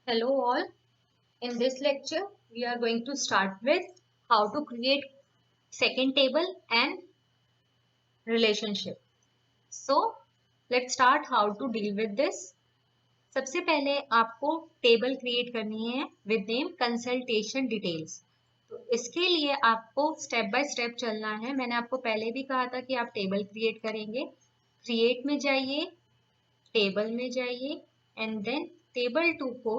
Hello all. In this lecture, we are going to start with how to create second table and relationship. So, let's start how to deal with this. सबसे पहले आपको table create करनी है with name consultation details. तो इसके लिए आपको step by step चलना है। मैंने आपको पहले भी कहा था कि आप टेबल क्रिएट करेंगे। क्रिएट में जाइए, टेबल में जाइए एंड देन टेबल 2 को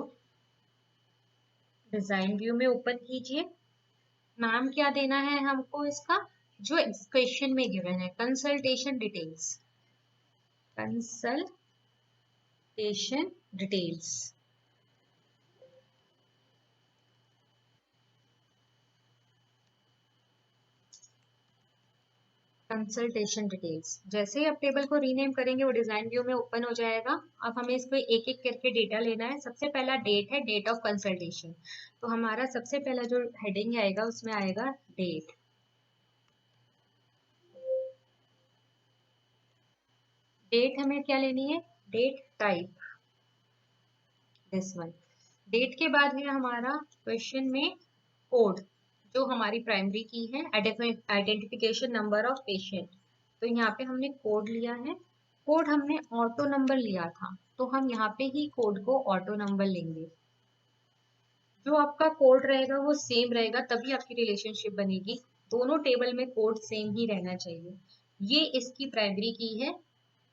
डिजाइन व्यू में ओपन कीजिए। नाम क्या देना है हमको इसका, जो क्वेश्चन में गिवन है, consultation details. Consultation details. Consultation details जैसे ही आप टेबल को रीनेम करेंगे वो डिजाइन व्यू में ओपन हो जाएगा। अब हमें इसको एक एक करके डेटा लेना है। सबसे पहला डेट है, डेट ऑफ कंसल्टेशन। तो हमारा सबसे पहला जो हेडिंग आएगा उसमें आएगा डेट। डेट हमें क्या लेनी है, date type, this one. Date के बाद है हमारा क्वेश्चन में कोड, जो हमारी प्राइमरी की है, आइडेंटिफिकेशन नंबर ऑफ पेशेंट। तो यहाँ पे हमने कोड लिया है। कोड हमने ऑटो नंबर लिया था, तो हम यहाँ पे ही कोड को ऑटो नंबर लेंगे। जो आपका कोड रहेगा वो सेम रहेगा, तभी आपकी रिलेशनशिप बनेगी। दोनों टेबल में कोड सेम ही रहना चाहिए। ये इसकी प्राइमरी की है,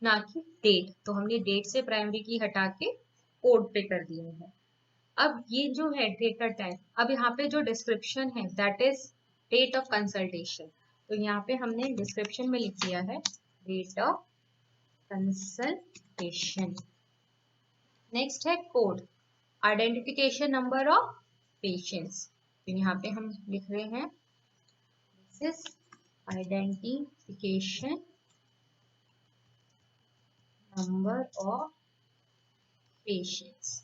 ना कि डेट। तो हमने डेट से प्राइमरी की हटा के कोड पे कर दिया है। अब ये जो है डेटा टाइप, अब यहाँ पे जो डिस्क्रिप्शन है that is date of consultation. तो यहाँ पे हमने डिस्क्रिप्शन में लिख दिया है डेट ऑफ कंसल्टेशन। नेक्स्ट है code, identification number of patients. तो यहाँ पे हम लिख रहे हैं this is identification number of patients.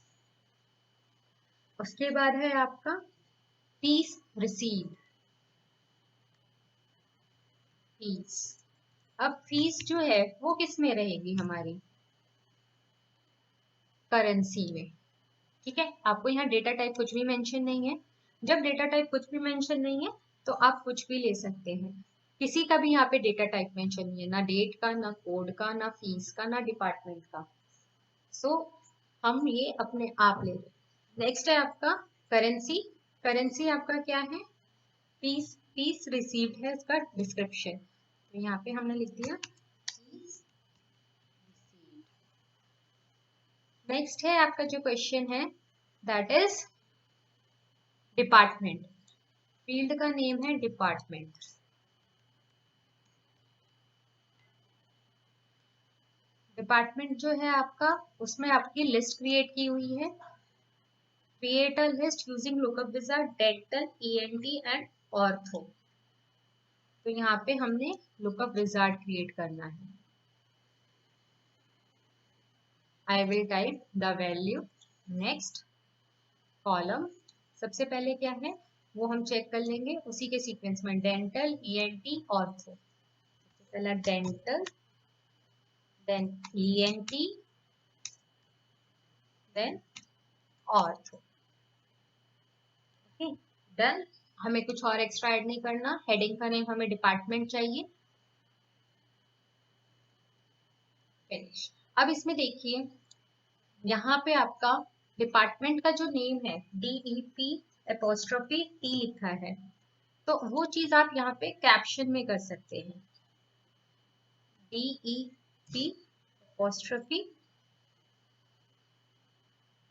उसके बाद है आपका फीस रिसीव्ड। फीस, अब फीस जो है वो किस में रहेगी, हमारी करेंसी में। ठीक है, आपको यहाँ डेटा टाइप कुछ भी मेंशन नहीं है। जब डेटा टाइप कुछ भी मेंशन नहीं है तो आप कुछ भी ले सकते हैं। किसी का भी यहाँ पे डेटा टाइप मेंशन नहीं है, ना डेट का, ना कोड का, ना फीस का, ना डिपार्टमेंट का। सो हम ये अपने आप ले रहे। नेक्स्ट है आपका करेंसी। करेंसी आपका क्या है, फीस। फीस रिसीव्ड है इसका डिस्क्रिप्शन। तो यहाँ पे हमने लिख दिया फीस। नेक्स्ट है आपका जो क्वेश्चन है दैट इज डिपार्टमेंट। फील्ड का नेम है डिपार्टमेंट। डिपार्टमेंट जो है आपका, उसमें आपकी लिस्ट क्रिएट की हुई है। Create a list using lookup wizard, dental, ENT and ortho. तो यहाँ पे हमने लुकअप विजार्ड क्रिएट करना है। आई will type the value. Next column, सबसे पहले क्या है वो हम चेक कर लेंगे उसी के सीक्वेंस में, डेंटल, ईएनटी, ऑर्थो। पहला dental, then ENT, then ortho. Okay, done. हमें कुछ और एक्स्ट्रा ऐड नहीं करना। हेडिंग का नेम हमें डिपार्टमेंट चाहिए। फिनिश। अब इसमें देखिए यहाँ पे आपका डिपार्टमेंट का जो नेम है DEP एपोस्ट्रोफी T लिखा है, तो वो चीज आप यहाँ पे कैप्शन में कर सकते हैं, DEP एपोस्ट्रोफी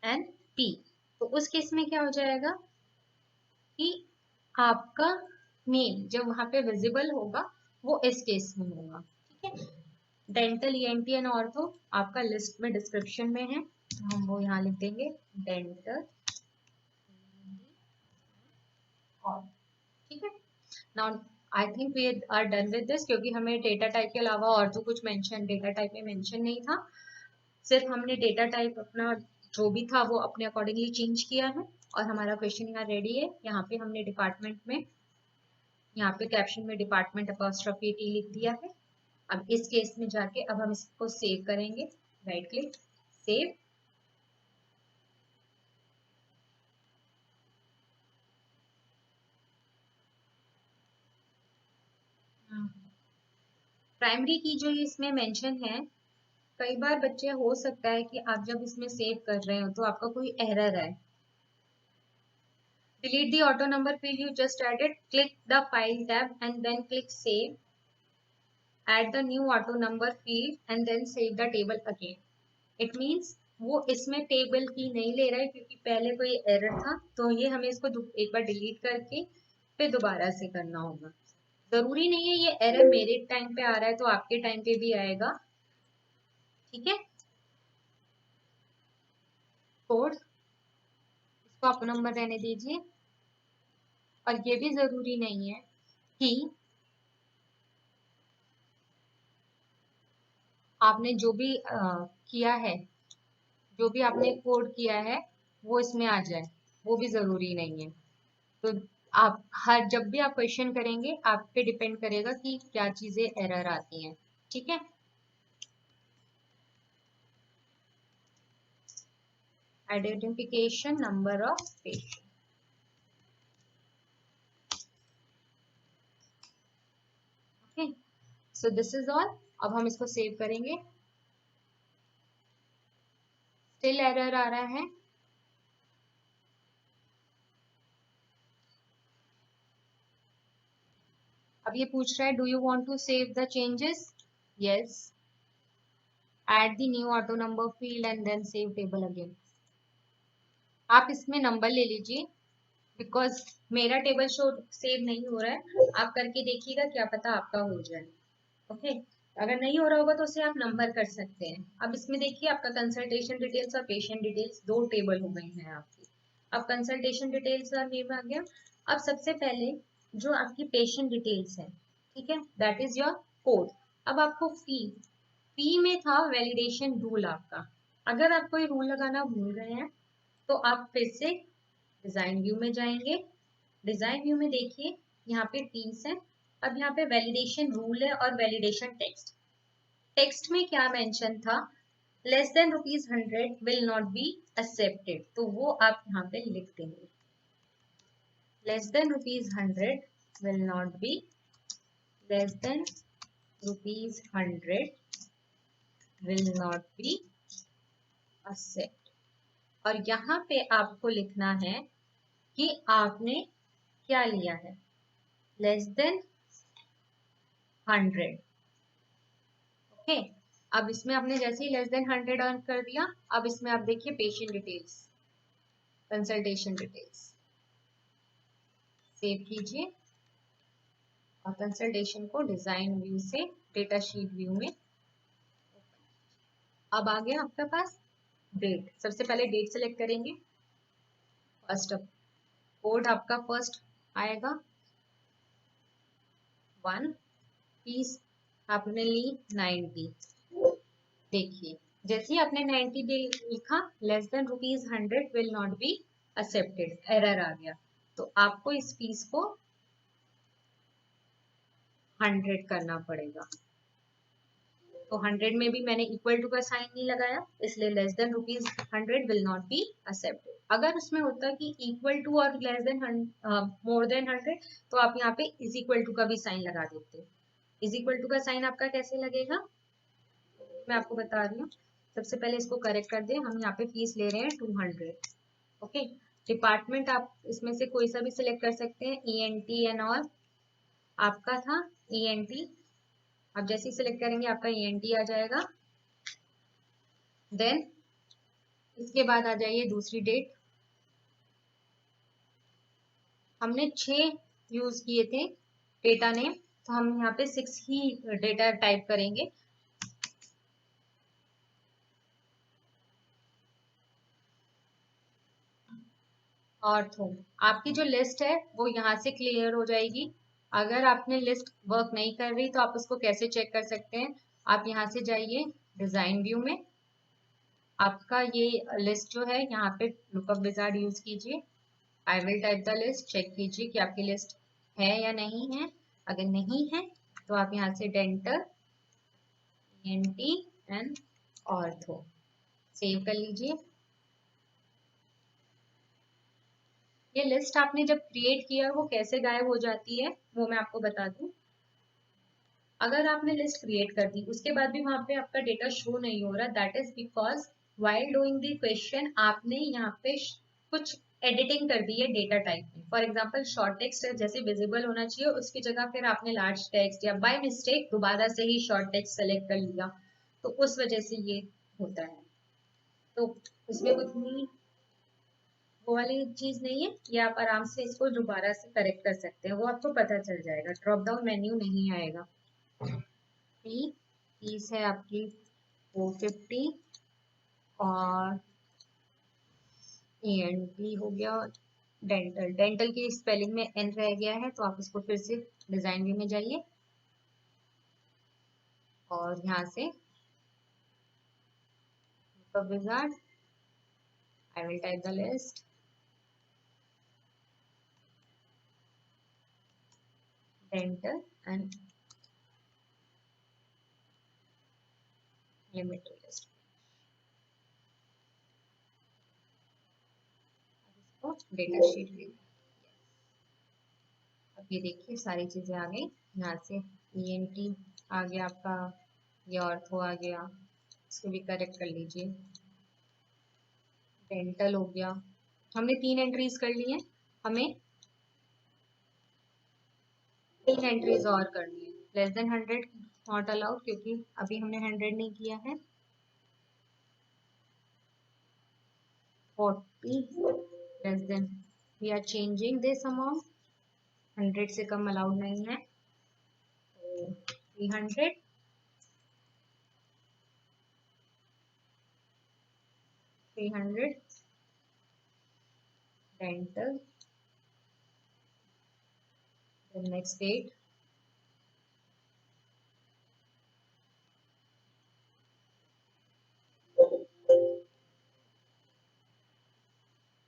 एंड T। तो उस केस में क्या हो जाएगा कि आपका नेम जब वहां पे विजिबल होगा वो इस केस में होगा। ठीक है, डेंटल, ईएनटी एंड ऑर्थो आपका लिस्ट में डिस्क्रिप्शन में है, तो हम वो यहाँ लिख देंगे डेंटल और। ठीक है, now I think we are done with this, क्योंकि हमें डेटा टाइप के अलावा और तो कुछ मेंशन डेटा टाइप में मेंशन नहीं था। सिर्फ हमने डेटा टाइप अपना जो भी था वो अपने अकॉर्डिंगली चेंज किया है, और हमारा क्वेश्चन यहाँ रेडी है। यहाँ पे हमने डिपार्टमेंट में, यहाँ पे कैप्शन में डिपार्टमेंट अपॉस्ट्रोफी टी लिख दिया है। अब इस केस में जाके अब हम इसको सेव करेंगे, राइट क्लिक, सेव। प्राइमरी की जो इसमें मेंशन है, कई बार बच्चे हो सकता है कि आप जब इसमें सेव कर रहे हो तो आपका कोई एरर है। Delete the auto number field you just added. Click the file tab and then click save. Add the new auto number field and then save the table again. It means वो इसमें table की नहीं ले रहा है क्योंकि पहले कोई एरर था, तो ये हमें इसको एक बार डिलीट करके फिर दोबारा से करना होगा। जरूरी नहीं है ये एरर मेरे टाइम पे आ रहा है तो आपके टाइम पे भी आएगा, ठीक है। कोड इसको आप नंबर रहने दीजिए, और ये भी जरूरी नहीं है कि आपने जो भी किया है, जो भी आपने कोड किया है वो इसमें आ जाए, वो भी जरूरी नहीं है। तो आप हर जब भी आप क्वेश्चन करेंगे आप पे डिपेंड करेगा कि क्या चीजें एरर आती हैं, ठीक है। Identification number of patient, okay, so this is all. अब हम इसको सेव करेंगे। स्टिल एरर आ रहा है, अब ये पूछ रहा है do you want to save the changes, yes, add the new auto number field and then save table again. आप इसमें नंबर ले लीजिए, बिकॉज मेरा टेबल शो सेव नहीं हो रहा है, आप करके देखिएगा, क्या पता आपका हो जाए, ओके। अगर नहीं हो रहा होगा तो उसे आप नंबर कर सकते हैं। अब इसमें देखिए आपका कंसल्टेशन डिटेल्स और पेशेंट डिटेल्स दो टेबल हो गई हैं आपकी। अब कंसल्टेशन डिटेल्स और नेम आ गया। अब सबसे पहले जो आपकी पेशेंट डिटेल्स है, ठीक है, दैट इज योर कोड। अब आपको फी में था वैलिडेशन रूल आपका। अगर आप कोई रूल लगाना भूल गए हैं तो आप फिर से डिजाइन व्यू में जाएंगे। डिजाइन व्यू में देखिए यहाँ पे फीस है। अब यहाँ पे वैलिडेशन रूल है और वैलिडेशन टेक्स्ट। टेक्स्ट में क्या मेंशन था, less than ₹100 will not be accepted, तो वो आप यहाँ पे लिख देंगे, less than ₹100 will not be, less than ₹100 will not be accept. और यहाँ पे आपको लिखना है कि आपने क्या लिया है, लेस देन 100, ओके। अब इसमें आपने जैसे ही लेस देन 100 अर्न कर दिया, अब इसमें आप देखिए patient details, consultation details, save कीजिए और कंसल्टेशन को डिजाइन व्यू से डेटा शीट व्यू में। अब आ गया आपके पास डेट। सबसे पहले डेट सेलेक्ट करेंगे, फर्स्ट अप कोड आपका फर्स्ट आएगा 1, फीस आपने ली 90। देखिए जैसे ही आपने 90 दे लिखा, less than ₹100 will not be accepted, error आ गया। तो आपको इस फीस को 100 करना पड़ेगा। तो 100 में भी मैंने इक्वल टू का साइन नहीं लगाया, इसलिए less than ₹100 will not be accepted. अगर उसमें होता कि इक्वल टू और लेस देन मोर देन 100, तो आप यहाँ पे इज इक्वल टू का भी साइन लगा देते। इज इक्वल टू का साइन आपका कैसे लगेगा, मैं आपको बता रही हूँ। सबसे पहले इसको करेक्ट कर दें, हम यहाँ पे फीस ले रहे हैं 200, ओके। डिपार्टमेंट आप इसमें से कोई सा भी सिलेक्ट कर सकते हैं, ENT एंड ऑल आपका था ENT। आप जैसे ही सिलेक्ट करेंगे आपका ENT आ जाएगा। देन इसके बाद आ जाइए दूसरी डेट। हमने 6 यूज किए थे डेटा नेम, तो हम यहाँ पे 6 ही डेटा टाइप करेंगे। ऑर्थो आपकी जो लिस्ट है वो यहाँ से क्लियर हो जाएगी। अगर आपने लिस्ट वर्क नहीं कर रही तो आप उसको कैसे चेक कर सकते हैं, आप यहाँ से जाइए डिजाइन व्यू में, आपका ये लिस्ट जो है यहाँ पे लुकअप विजार्ड यूज कीजिए। I will type the list, check कीजिए कि आपकी लिस्ट है या नहीं है। अगर नहीं है तो आप यहाँ से dental, ENT and ortho save कर लीजिए। ये लिस्ट आपने जब क्रिएट किया वो कैसे गायब हो जाती है वो मैं आपको बता दूं। अगर आपने लिस्ट क्रिएट कर दी उसके बाद भी वहां पे आपका डेटा शो नहीं हो रहा, that is because while doing the question आपने यहाँ पे कुछ एडिटिंग कर दी है डेटा टाइप में। फॉर एग्जांपल शॉर्ट टेक्स्ट जैसे विजिबल होना चाहिए उसकी जगह फिर आपने लार्ज टेक्स्ट या बाय मिस्टेक दोबारा से ही शॉर्ट टेक्स्ट सेलेक्ट कर लिया, तो उस वजह से ये होता है। तो उसमें कुछ नहीं, वो वाली चीज नहीं है, ये आप आराम से इसको दोबारा से करेक्ट कर सकते हैं, वो आपको पता चल जाएगा, ड्रॉप डाउन मेन्यू नहीं आएगा। फीस है आपकी 450 और ENT हो गया। डेंटल, डेंटल की स्पेलिंग में एन रह गया है तो आप इसको फिर से डिजाइन व्यू में जाइए और यहाँ से wizard I will type the list dental and limited list, data sheet में। अब ये देखिए सारी चीजें आ गई, यहाँ से ENT आ गया आपका, ये ऑर्थो आ गया, इसको भी करेक्ट कर लीजिए। डेंटल हो गया, हमने 3 एंट्रीज कर ली हैं, हमें 3 एंट्रीज और करनी है। लेस देन 100 नॉट अलाउड क्योंकि अभी हमने 100 नहीं किया है। 40 less than, we are changing this amount, 100 से कम अलाउड नहीं है, तो 300 300 डेंटल, नेक्स्ट डेट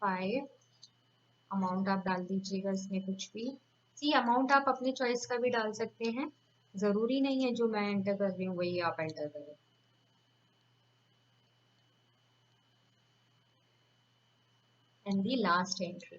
5, अमाउंट आप डाल दीजिएगा इसमें कुछ भी, सी अमाउंट आप अपनी चॉइस का भी डाल सकते हैं, जरूरी नहीं है जो मैं एंटर कर रही हूँ वही आप एंटर करें। And the last entry,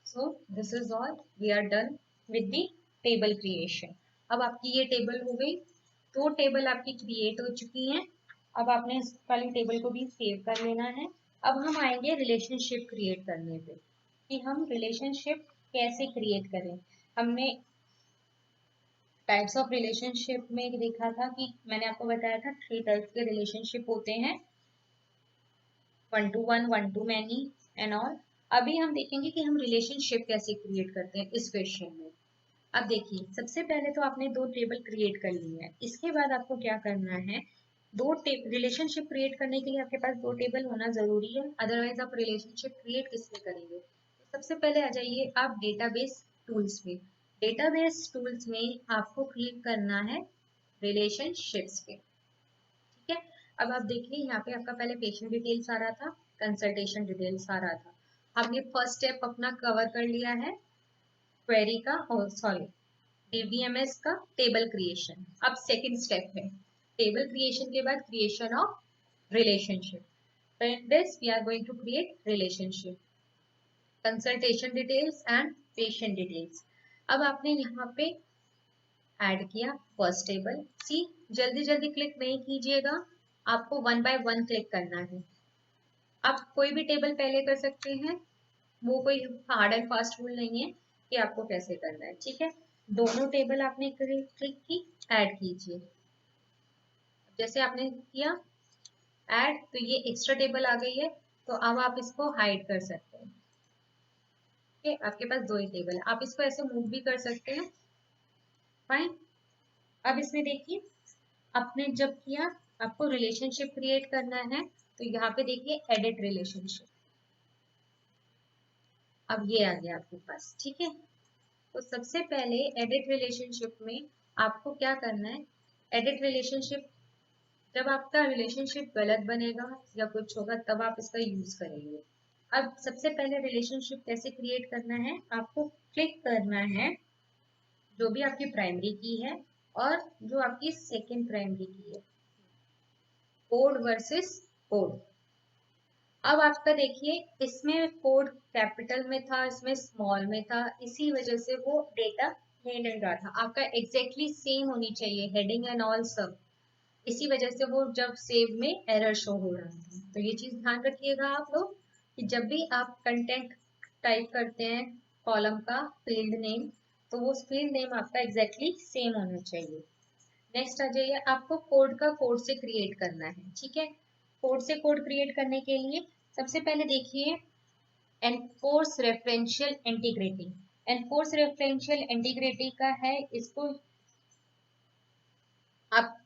so this is all, we are done with the table creation. अब आपकी ये टेबल हो गई, 2 टेबल आपकी क्रिएट हो चुकी हैं। अब आपने इस वाली टेबल को भी सेव कर लेना है। अब हम आएंगे रिलेशनशिप क्रिएट करने पे, कि हम रिलेशनशिप कैसे क्रिएट करें। हमने टाइप्स ऑफ रिलेशनशिप में देखा था कि मैंने आपको बताया था 3 टाइप्स के रिलेशनशिप होते हैं, 1 to 1, 1 to many and all. अभी हम देखेंगे कि हम रिलेशनशिप कैसे क्रिएट करते हैं इस क्वेश्चन में। अब देखिए सबसे पहले तो आपने 2 टेबल क्रिएट कर ली है, इसके बाद आपको क्या करना है, रिलेशनशिप क्रिएट करने के लिए आपके पास 2 टेबल होना जरूरी है, अदरवाइज आप रिलेशनशिप क्रिएट किससे करेंगे। सबसे पहले आ जाइए आप डेटाबेस टूल्स में। डेटाबेस टूल्स में आपको क्लिक करना है रिलेशनशिप्स पे, ठीक है। अब आप देखिए यहाँ पे आपका पहले पेशेंट डिटेल्स आ रहा था, कंसल्टेशन डिटेल्स आ रहा था, हमने फर्स्ट स्टेप अपना कवर कर लिया है क्वेरी का, सॉरी DBMS का टेबल क्रिएशन। अब सेकंड स्टेप है टेबल क्रिएशन के बाद creation of relationship. In this we are going to create relationship, consultation details and patient details। अब आपने यहाँ पे ऐड किया फर्स्ट टेबल, सी जल्दी जल्दी क्लिक नहीं कीजिएगा, आपको 1 by 1 क्लिक करना है। आप कोई भी टेबल पहले कर सकते हैं, वो कोई हार्ड एंड फास्ट रूल नहीं है कि आपको कैसे करना है, ठीक है। दोनों टेबल आपने क्लिक की, ऐड कीजिए। जैसे आपने किया ऐड तो ये एक्स्ट्रा टेबल आ गई है, तो अब आप इसको हाइड कर सकते हैं, ठीक है। आपके पास 2 ही टेबल है, आप इसको ऐसे मूव भी कर सकते हैं, फाइन। अब इसमें देखिए आपने जब किया, आपको रिलेशनशिप क्रिएट करना है, तो यहाँ पे देखिए एडिट रिलेशनशिप, अब ये आ गया आपके पास, ठीक है। तो सबसे पहले एडिट रिलेशनशिप में आपको क्या करना है, एडिट रिलेशनशिप, जब आपका रिलेशनशिप गलत बनेगा या कुछ होगा तब आप इसका यूज करेंगे, अब सबसे पहले रिलेशनशिप कैसे क्रिएट करना है, आपको क्लिक करना है जो भी आपकी प्राइमरी की है और जो आपकी सेकेंड प्राइमरी की है, कोड वर्सेस कोड। अब आपका देखिए इसमें कोड कैपिटल में था, इसमें स्मॉल में था, इसी वजह से वो डेटा नहीं मिल रहा था। आपका एग्जैक्टली सेम होनी चाहिए हेडिंग एंड ऑल सब, इसी वजह से वो जब सेव में एरर शो हो रहा था। तो ये चीज ध्यान रखिएगा आप लोग कि जब भी आप कंटेंट टाइप करते हैं कॉलम का फील्ड नेम, तो वो फील्ड नेम आपका एग्जैक्टली सेम होना चाहिए। नेक्स्ट आ जाइए, आपको कोड का कोड से क्रिएट करना है, ठीक है। कोड से कोड क्रिएट करने के लिए सबसे पहले देखिए enforce referential integrity. Enforce referential integrity का है, इसको आप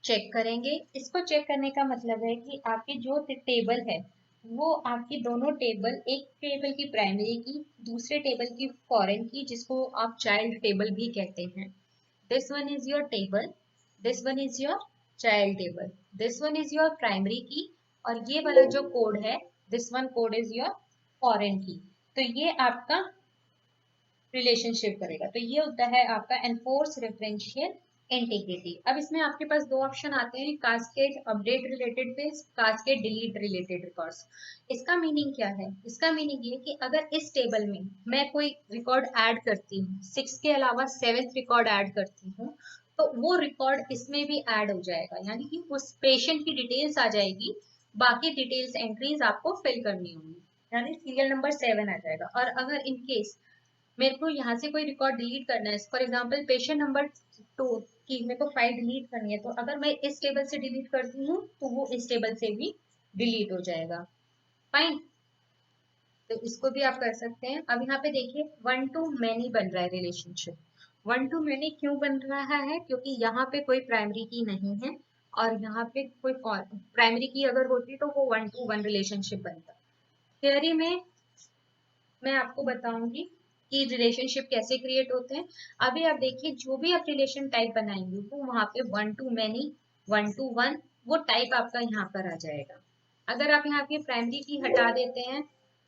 चेक करेंगे। इसको चेक करने का मतलब है कि आपकी जो टेबल है वो आपकी दोनों टेबल, एक टेबल की प्राइमरी की, दूसरे टेबल की फॉरेन की, जिसको आप चाइल्ड टेबल भी कहते हैं। This one is your table, this one is your child table, this one is your primary की, और ये वाला जो कोड है this one code is your foreign की। तो ये आपका रिलेशनशिप करेगा। तो ये होता है आपका एनफोर्स रेफरेंशियल इंटीग्रिटी। अब इसमें आपके पास दो ऑप्शन आते हैं, cascade update related page, cascade delete related records. इसका मीनिंग क्या है, इसका मीनिंग ये कि अगर इस टेबल में मैं कोई रिकॉर्ड ऐड करती हूँ, 6 के अलावा 7th रिकॉर्ड ऐड करती हूँ, तो वो रिकॉर्ड इसमें भी ऐड हो जाएगा, यानी कि उस पेशेंट की डिटेल्स आ जाएगी, बाकी डिटेल्स एंट्रीज आपको फिल करनी होंगी, यानी सीरियल नंबर 7 आ जाएगा। और अगर इन केस मेरे को यहाँ से कोई रिकॉर्ड डिलीट करना है, फॉर एग्जांपल पेशेंट नंबर 2 की मेरे को फाइल डिलीट करनी है, तो अगर मैं इस टेबल से डिलीट करती हूँ तो वो इस टेबल से भी डिलीट हो जाएगा। फाइन, तो इसको भी आप कर सकते हैं। अब यहाँ पे देखिए वन टू मैनी बन रहा है रिलेशनशिप। वन टू मैनी क्यों बन रहा है, क्योंकि यहाँ पे कोई प्राइमरी की नहीं है और यहाँ पे कोई प्राइमरी की अगर होती तो वो 1 to 1 रिलेशनशिप बनता। थियरी में मैं आपको बताऊंगी कि रिलेशनशिप कैसे क्रिएट होते हैं। अभी आप देखिए जो भी आप रिलेशन टाइप बनाएंगे वो वहां पे 1 to मैनी, 1 to 1, वो टाइप आपका यहाँ पर आ जाएगा। अगर आप यहाँ की प्राइमरी की हटा देते हैं,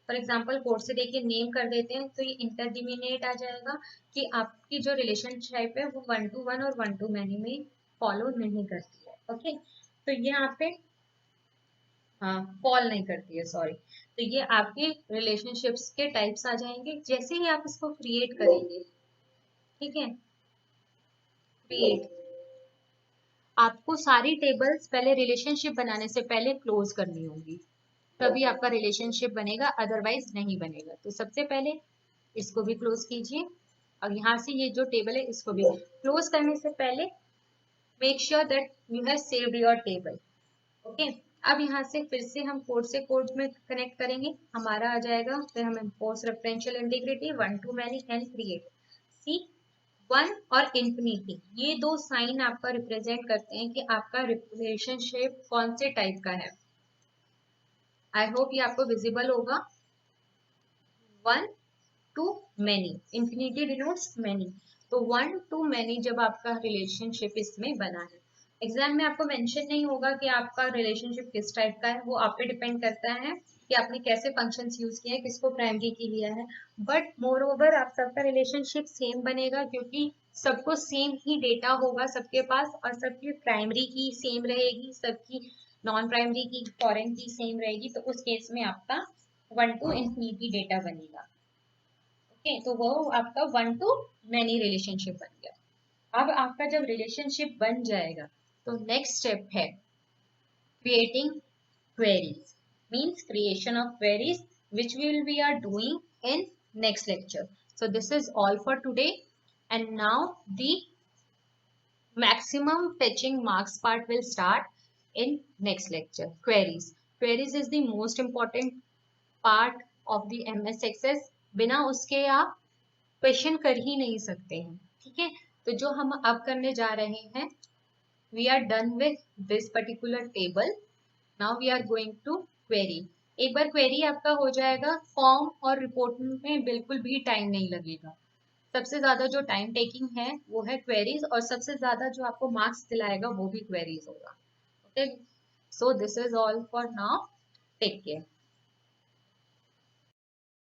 फॉर एग्जाम्पल कोड से देखिए नेम कर देते हैं, तो ये इंटरडिमिनेट आ जाएगा कि आपकी जो रिलेशन टाइप है वो 1 to 1 और 1 to मैनी में फॉलो नहीं करती है। ओके, तो यहाँ पे हाँ फॉल नहीं करती है, सॉरी। तो ये आपके रिलेशनशिप्स के टाइप्स आ जाएंगे जैसे ही आप इसको क्रिएट करेंगे, ठीक है। क्रिएट, आपको सारी टेबल्स पहले रिलेशनशिप बनाने से पहले क्लोज करनी होगी, तभी आपका रिलेशनशिप बनेगा, अदरवाइज नहीं बनेगा। तो सबसे पहले इसको भी क्लोज कीजिए, और यहाँ से ये जो टेबल है इसको भी क्लोज करने से पहले make sure that you have saved your table. Okay, अब यहाँ से फिर से हम कोड से कोड में कनेक्ट करेंगे, हमारा आ जाएगा, फिर हम import referential integrity 1 to many and create. See 1 और इंफिनिटी, ये दो साइन आपका रिप्रेजेंट करते हैं कि आपका रिलेशनशिप कौन से टाइप का है। आई होप ये आपको विजिबल होगा। 1 to many, infinity denotes many, तो 1 to मैनी जब आपका रिलेशनशिप इसमें बना है। एग्जाम में आपको मेंशन नहीं होगा कि आपका रिलेशनशिप किस टाइप का है, वो आप पे डिपेंड करता है कि आपने कैसे फंक्शंस यूज किए हैं, किसको प्राइमरी की लिया है। बट मोर ओवर आप सबका रिलेशनशिप सेम बनेगा, क्योंकि सबको सेम ही डेटा होगा सबके पास, और सबकी प्राइमरी की सेम रहेगी, सबकी नॉन प्राइमरी की फॉरेन की सेम रहेगी, तो उस केस में आपका 1 to इंफिनिटी डेटा बनेगा। ओके, तो वो आपका 1 to मैनी रिलेशनशिप बन गया। अब आपका जब रिलेशनशिप बन जाएगा तो नेक्स्ट स्टेप है creating queries, means creation of queries, which we are doing in next lecture. So this is all for today, and now the maximum fetching marks part will start in next lecture. Queries is the most important part of the MS Access, बिना उसके आप question कर ही नहीं सकते हैं, ठीक है। तो जो हम अब करने जा रहे हैं, we are done with this particular table, now we are going to query. एक बार क्वेरी आपका हो जाएगा, फॉर्म और रिपोर्ट में बिल्कुल भी टाइम नहीं लगेगा। सबसे ज्यादा जो टाइम टेकिंग है वो है क्वेरीज, और सबसे ज्यादा जो आपको मार्क्स दिलाएगा वो भी क्वेरीज होगा। Okay, so this is all for now, take care.